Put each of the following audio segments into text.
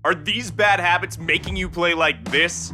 Are these bad habits making you play like this?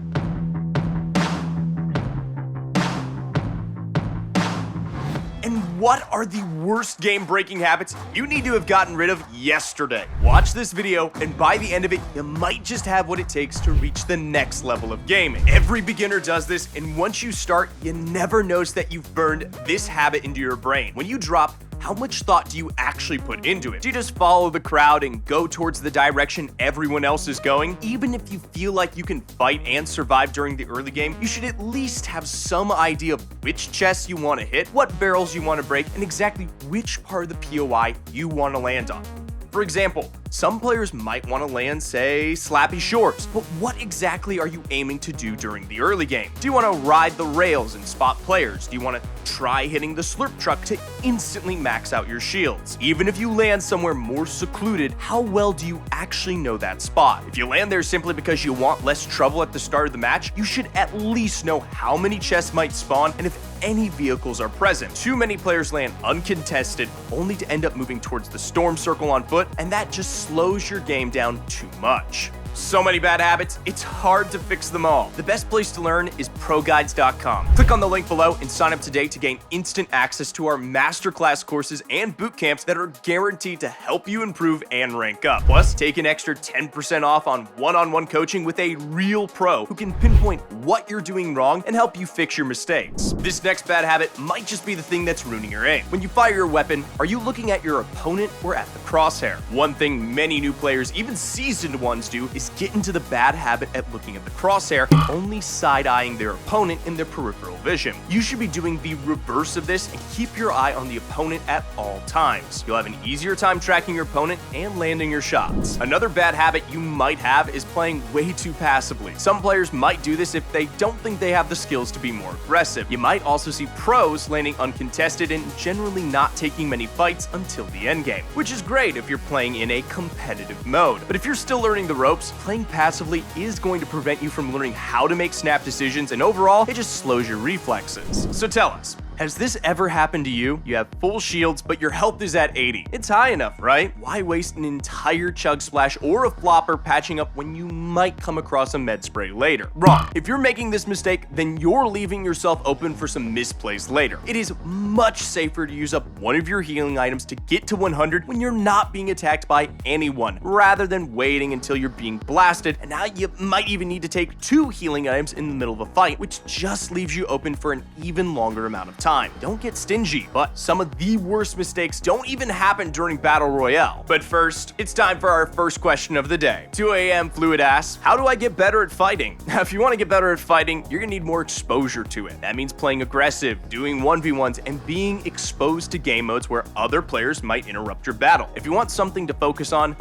And what are the worst game-breaking habits you need to have gotten rid of yesterday? Watch this video, and by the end of it, you might just have what it takes to reach the next level of gaming. Every beginner does this, and once you start, you never notice that you've burned this habit into your brain. When you drop, how much thought do you actually put into it? Do you just follow the crowd and go towards the direction everyone else is going? Even if you feel like you can fight and survive during the early game, you should at least have some idea of which chests you want to hit, what barrels you want to break, and exactly which part of the POI you want to land on. For example, some players might want to land, say, Slappy Shores, but what exactly are you aiming to do during the early game? Do you want to ride the rails and spot players? Do you want to try hitting the slurp truck to instantly max out your shields? Even if you land somewhere more secluded, how well do you actually know that spot? If you land there simply because you want less trouble at the start of the match, you should at least know how many chests might spawn and if any vehicles are present. Too many players land uncontested, only to end up moving towards the storm circle on foot, and that just slows your game down too much. So many bad habits, it's hard to fix them all. The best place to learn is ProGuides.com. Click on the link below and sign up today to gain instant access to our masterclass courses and boot camps that are guaranteed to help you improve and rank up. Plus, take an extra 10% off on one-on-one coaching with a real pro who can pinpoint what you're doing wrong and help you fix your mistakes. This next bad habit might just be the thing that's ruining your aim. When you fire your weapon, are you looking at your opponent or at the crosshair? One thing many new players, even seasoned ones, do is get into the bad habit at looking at the crosshair and only side-eyeing their opponent in their peripheral vision. You should be doing the reverse of this and keep your eye on the opponent at all times. You'll have an easier time tracking your opponent and landing your shots. Another bad habit you might have is playing way too passively. Some players might do this if they don't think they have the skills to be more aggressive. You might also see pros landing uncontested and generally not taking many fights until the endgame, which is great if you're playing in a competitive mode. But if you're still learning the ropes, playing passively is going to prevent you from learning how to make snap decisions, and overall, it just slows your reflexes. So tell us, has this ever happened to you? You have full shields, but your health is at 80. It's high enough, right? Why waste an entire chug splash or a flopper patching up when you might come across a med spray later? Wrong. If you're making this mistake, then you're leaving yourself open for some misplays later. It is much safer to use up one of your healing items to get to 100 when you're not being attacked by anyone, rather than waiting until you're being blasted, and now you might even need to take 2 healing items in the middle of a fight, which just leaves you open for an even longer amount of time. Don't get stingy, but some of the worst mistakes don't even happen during Battle Royale. But first, it's time for our first question of the day. 2 a.m. Fluid asks, how do I get better at fighting? Now, if you want to get better at fighting, you're gonna need more exposure to it. That means playing aggressive, doing 1v1s, and being exposed to game modes where other players might interrupt your battle. If you want something to focus on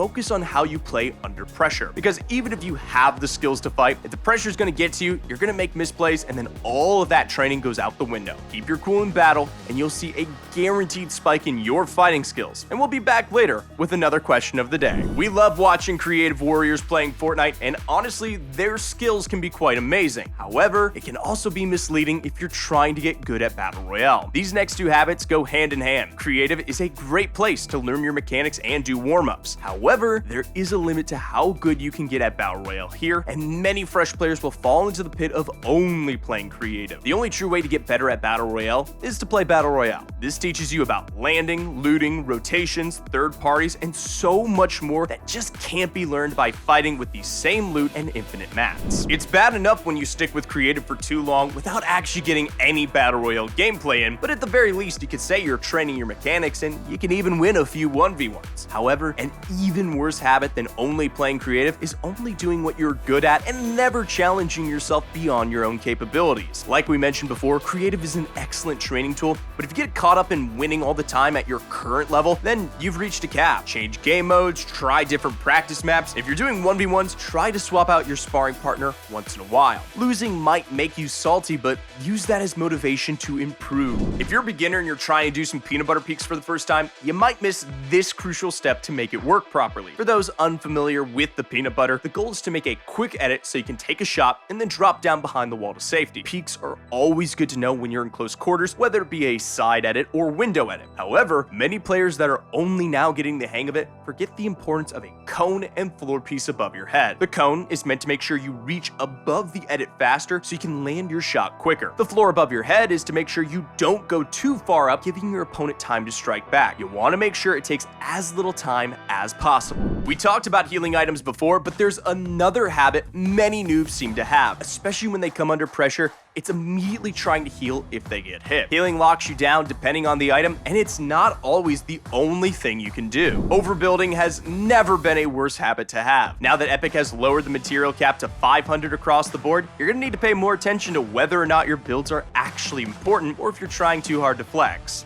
how you play under pressure. Because even if you have the skills to fight, if the pressure's gonna get to you, you're gonna make misplays, and then all of that training goes out the window. Keep your cool in battle, and you'll see a guaranteed spike in your fighting skills. And we'll be back later with another question of the day. We love watching creative warriors playing Fortnite, and honestly, their skills can be quite amazing. However, it can also be misleading if you're trying to get good at Battle Royale. These next 2 habits go hand in hand. Creative is a great place to learn your mechanics and do warm-ups. However, there is a limit to how good you can get at Battle Royale here, and many fresh players will fall into the pit of only playing creative. The only true way to get better at Battle Royale is to play Battle Royale. This teaches you about landing, looting, rotations, third parties, and so much more that just can't be learned by fighting with the same loot and infinite mats. It's bad enough when you stick with creative for too long without actually getting any Battle Royale gameplay in, but at the very least, you could say you're training your mechanics and you can even win a few 1v1s. However, an even worse habit than only playing creative is only doing what you're good at and never challenging yourself beyond your own capabilities. Like we mentioned before, creative is an excellent training tool, but if you get caught up in winning all the time at your current level, then you've reached a cap. Change game modes, try different practice maps. If you're doing 1v1s, try to swap out your sparring partner once in a while. Losing might make you salty, but use that as motivation to improve. If you're a beginner and you're trying to do some peanut butter peaks for the first time, you might miss this crucial step to make it work properly. For those unfamiliar with the peanut butter, the goal is to make a quick edit so you can take a shot and then drop down behind the wall to safety. Peaks are always good to know when you're in close quarters quarters, whether it be a side edit or window edit. However, many players that are only now getting the hang of it forget the importance of a cone and floor piece above your head. The cone is meant to make sure you reach above the edit faster so you can land your shot quicker. The floor above your head is to make sure you don't go too far up, giving your opponent time to strike back. You want to make sure it takes as little time as possible. We talked about healing items before, but there's another habit many noobs seem to have, especially when they come under pressure. It's immediately trying to heal if they get hit. Healing locks you down depending on the item, and it's not always the only thing you can do. Overbuilding has never been a worse habit to have. Now that Epic has lowered the material cap to 500 across the board, you're gonna need to pay more attention to whether or not your builds are actually important or if you're trying too hard to flex.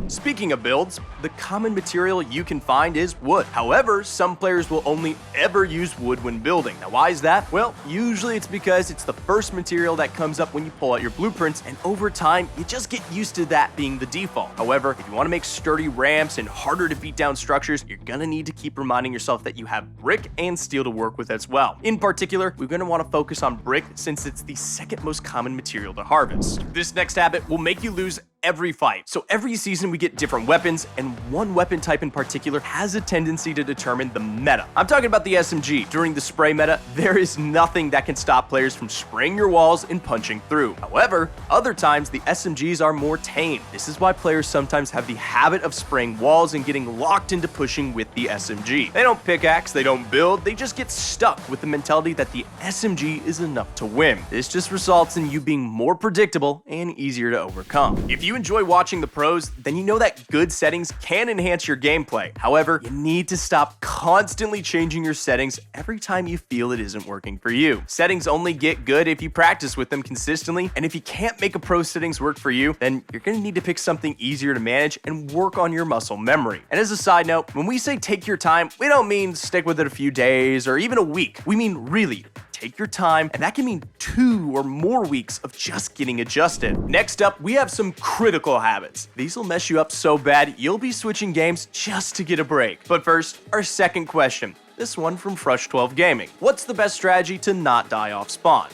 Speaking of builds, the common material you can find is wood. However, some players will only ever use wood when building. Now, why is that? Well, usually it's because it's the first material that comes up when you pull out your blueprints, and over time, you just get used to that being the default. However, if you want to make sturdy ramps and harder to beat down structures, you're gonna need to keep reminding yourself that you have brick and steel to work with as well. In particular, we're gonna want to focus on brick since it's the second most common material to harvest. This next habit will make you lose every fight. So every season we get different weapons, and one weapon type in particular has a tendency to determine the meta. I'm talking about the SMG. During the spray meta, there is nothing that can stop players from spraying your walls and punching through. However, other times the SMGs are more tame. This is why players sometimes have the habit of spraying walls and getting locked into pushing with the SMG. They don't pickaxe, they don't build, they just get stuck with the mentality that the SMG is enough to win. This just results in you being more predictable and easier to overcome. If you enjoy watching the pros, then you know that good settings can enhance your gameplay. However, you need to stop constantly changing your settings every time you feel it isn't working for you. Settings only get good if you practice with them consistently, and if you can't make a pro settings work for you, then you're gonna need to pick something easier to manage and work on your muscle memory. And as a side note, when we say take your time, we don't mean stick with it a few days or even a week. We mean really take your time, and that can mean 2 or more weeks of just getting adjusted. Next up, we have some critical habits. These will mess you up so bad, you'll be switching games just to get a break. But first, our second question. This one from Frush12 Gaming. What's the best strategy to not die off spawn?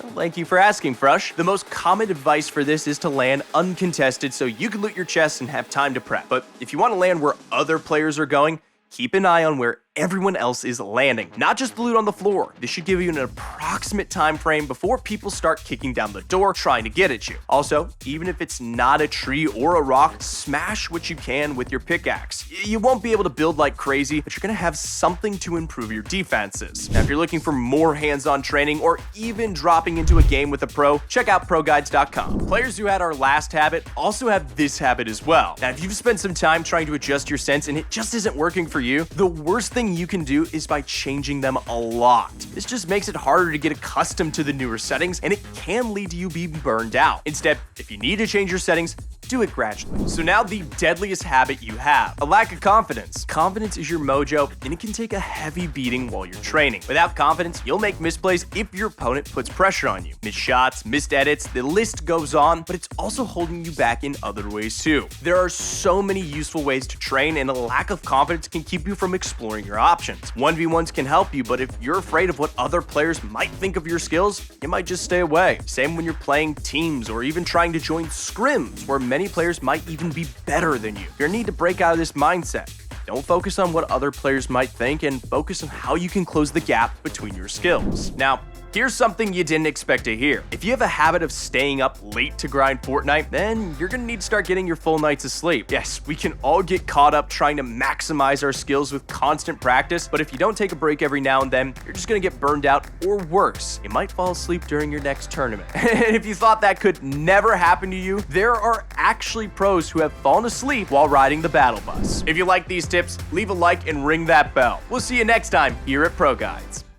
Well, thank you for asking, Frush. The most common advice for this is to land uncontested so you can loot your chests and have time to prep. But if you want to land where other players are going, keep an eye on where everyone else is landing, not just the loot on the floor. This should give you an approximate time frame before people start kicking down the door trying to get at you. Also, even if it's not a tree or a rock, smash what you can with your pickaxe. You won't be able to build like crazy, but you're gonna have something to improve your defenses. Now, if you're looking for more hands-on training or even dropping into a game with a pro, check out ProGuides.com. Players who had our last habit also have this habit as well. Now, if you've spent some time trying to adjust your sense and it just isn't working for you, the worst thing you can do is by changing them a lot. This just makes it harder to get accustomed to the newer settings, and it can lead to you being burned out. Instead, if you need to change your settings, do it gradually. So now the deadliest habit you have, a lack of confidence. Confidence is your mojo, and it can take a heavy beating while you're training. Without confidence, you'll make misplays if your opponent puts pressure on you. Missed shots, missed edits, the list goes on, but it's also holding you back in other ways too. There are so many useful ways to train, and a lack of confidence can keep you from exploring your options. 1v1s can help you, but if you're afraid of what other players might think of your skills, you might just stay away. Same when you're playing teams or even trying to join scrims, where many players might even be better than you. You need to break out of this mindset. Don't focus on what other players might think, and focus on how you can close the gap between your skills. Now, here's something you didn't expect to hear. If you have a habit of staying up late to grind Fortnite, then you're gonna need to start getting your full nights of sleep. Yes, we can all get caught up trying to maximize our skills with constant practice, but if you don't take a break every now and then, you're just gonna get burned out, or worse, you might fall asleep during your next tournament. And if you thought that could never happen to you, there are actually pros who have fallen asleep while riding the battle bus. If you like these tips, leave a like and ring that bell. We'll see you next time here at ProGuides.